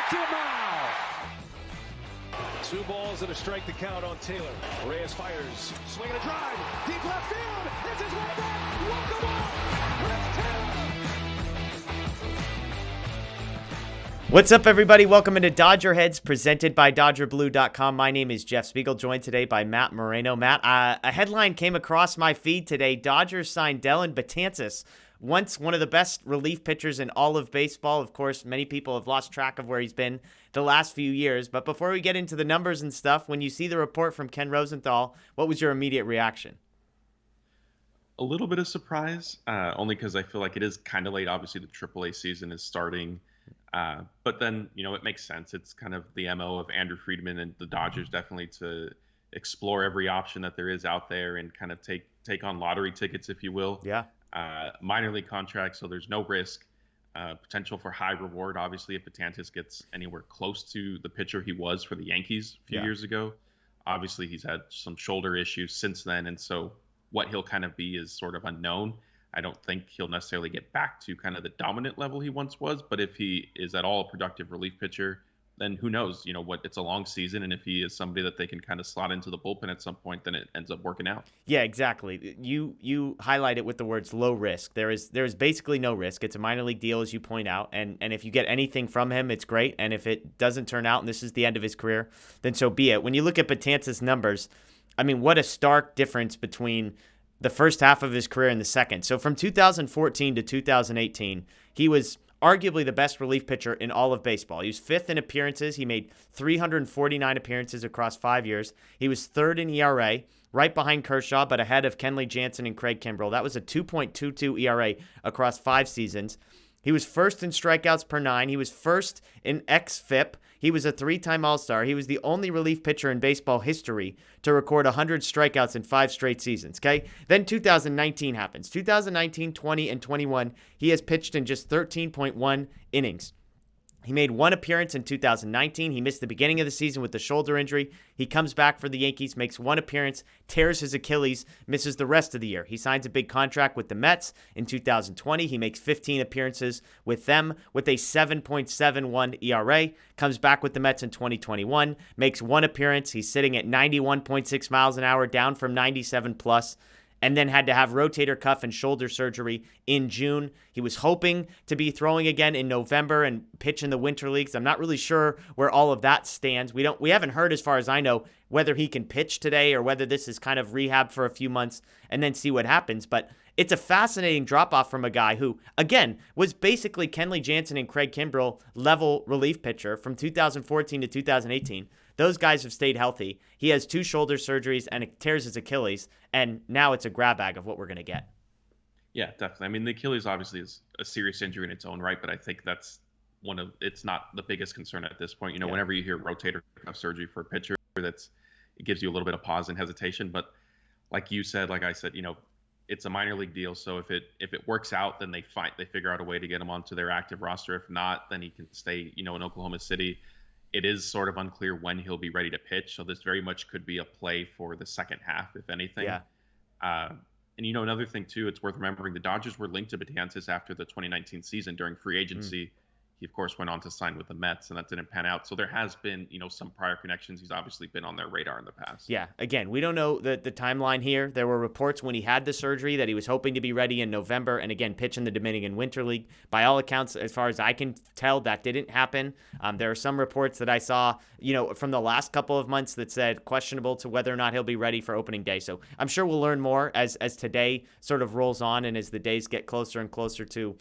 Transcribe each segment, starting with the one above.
to the mound. 2 balls and a strike to count on Taylor. Reyes fires, swinging a drive, deep left field. This is way back. Welcome on, Chris Taylor. What's up, everybody? Welcome into DodgerHeads, presented by DodgerBlue.com. My name is Jeff Spiegel, joined today by Matt Moreno. Matt, a headline came across my feed today. Dodgers signed Dellin Betances, once one of the best relief pitchers in all of baseball. Of course, many people have lost track of where he's been the last few years. But before we get into the numbers and stuff, when you see the report from Ken Rosenthal, what was your immediate reaction? A little bit of surprise, only because I feel like it is kind of late. Obviously, the AAA season is starting. But then, it makes sense. It's kind of the MO of Andrew Friedman and the Dodgers, definitely to explore every option that there is out there and kind of take on lottery tickets, if you will. Yeah. Minor league contract, so there's no risk. Potential for high reward, obviously, if Betances gets anywhere close to the pitcher he was for the Yankees a few years ago. Obviously, he's had some shoulder issues since then, and so what he'll kind of be is sort of unknown. I don't think he'll necessarily get back to kind of the dominant level he once was, but if he is at all a productive relief pitcher, then who knows, it's a long season. And if he is somebody that they can kind of slot into the bullpen at some point, then it ends up working out. Yeah, exactly. You highlight it with the words low risk. There is basically no risk. It's a minor league deal, as you point out. And if you get anything from him, it's great. And if it doesn't turn out and this is the end of his career, then so be it. When you look at Betances' numbers, I mean, what a stark difference between the first half of his career and the second. So from 2014 to 2018, he was arguably the best relief pitcher in all of baseball. He was 5th in appearances. He made 349 appearances across 5 years. He was 3rd in ERA, right behind Kershaw, but ahead of Kenley Jansen and Craig Kimbrell. That was a 2.22 ERA across 5 seasons. He was 1st in strikeouts per 9. He was 1st in xFIP. He was a 3-time All-Star. He was the only relief pitcher in baseball history to record 100 strikeouts in 5 straight seasons, okay? Then 2019 happens. 2019, 20, and 21, he has pitched in just 13.1 innings. He made 1 appearance in 2019. He missed the beginning of the season with the shoulder injury. He comes back for the Yankees, makes 1 appearance, tears his Achilles, misses the rest of the year. He signs a big contract with the Mets in 2020. He makes 15 appearances with them with a 7.71 ERA. Comes back with the Mets in 2021, makes 1 appearance. He's sitting at 91.6 miles an hour, down from 97 plus. And then had to have rotator cuff and shoulder surgery in June. He was hoping to be throwing again in November and pitch in the winter leagues. I'm not really sure where all of that stands. We haven't heard, as far as I know, whether he can pitch today or whether this is kind of rehab for a few months and then see what happens. But it's a fascinating drop-off from a guy who, again, was basically Kenley Jansen and Craig Kimbrell level relief pitcher from 2014 to 2018. Those guys have stayed healthy. He has 2 shoulder surgeries and it tears his Achilles, and now it's a grab bag of what we're going to get. Yeah, definitely. I mean, the Achilles obviously is a serious injury in its own right, but I think that's it's not the biggest concern at this point. Whenever you hear rotator cuff surgery for a pitcher, it gives you a little bit of pause and hesitation. But like you said, like I said, it's a minor league deal. So if it works out, then they figure out a way to get him onto their active roster. If not, then he can stay, in Oklahoma City. It is sort of unclear when he'll be ready to pitch. So this very much could be a play for the second half, if anything. Yeah. And another thing too, it's worth remembering the Dodgers were linked to Betances after the 2019 season during free agency. He, of course, went on to sign with the Mets, and that didn't pan out. So there has been, some prior connections. He's obviously been on their radar in the past. Yeah, again, we don't know the timeline here. There were reports when he had the surgery that he was hoping to be ready in November and, again, pitch in the Dominican Winter League. By all accounts, as far as I can tell, that didn't happen. There are some reports that I saw, from the last couple of months that said questionable to whether or not he'll be ready for opening day. So I'm sure we'll learn more as today sort of rolls on and as the days get closer and closer to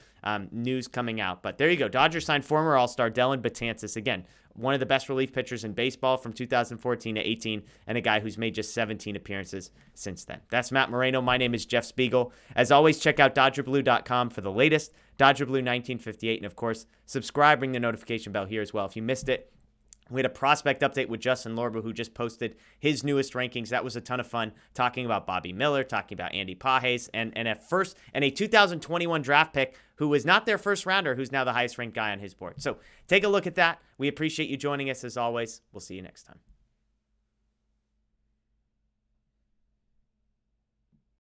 news coming out. But there you go. Dodgers signed former All-Star Dellin Betances. Again, one of the best relief pitchers in baseball from 2014 to 18, and a guy who's made just 17 appearances since then. That's Matt Moreno. My name is Jeff Spiegel. As always, check out DodgerBlue.com for the latest. Dodger Blue 1958. And, of course, subscribe, ring the notification bell here as well if you missed it. We had a prospect update with Justin Lorber, who just posted his newest rankings. That was a ton of fun, talking about Bobby Miller, talking about Andy Pages, and a 2021 draft pick who was not their first rounder, who's now the highest ranked guy on his board. So take a look at that. We appreciate you joining us as always. We'll see you next time.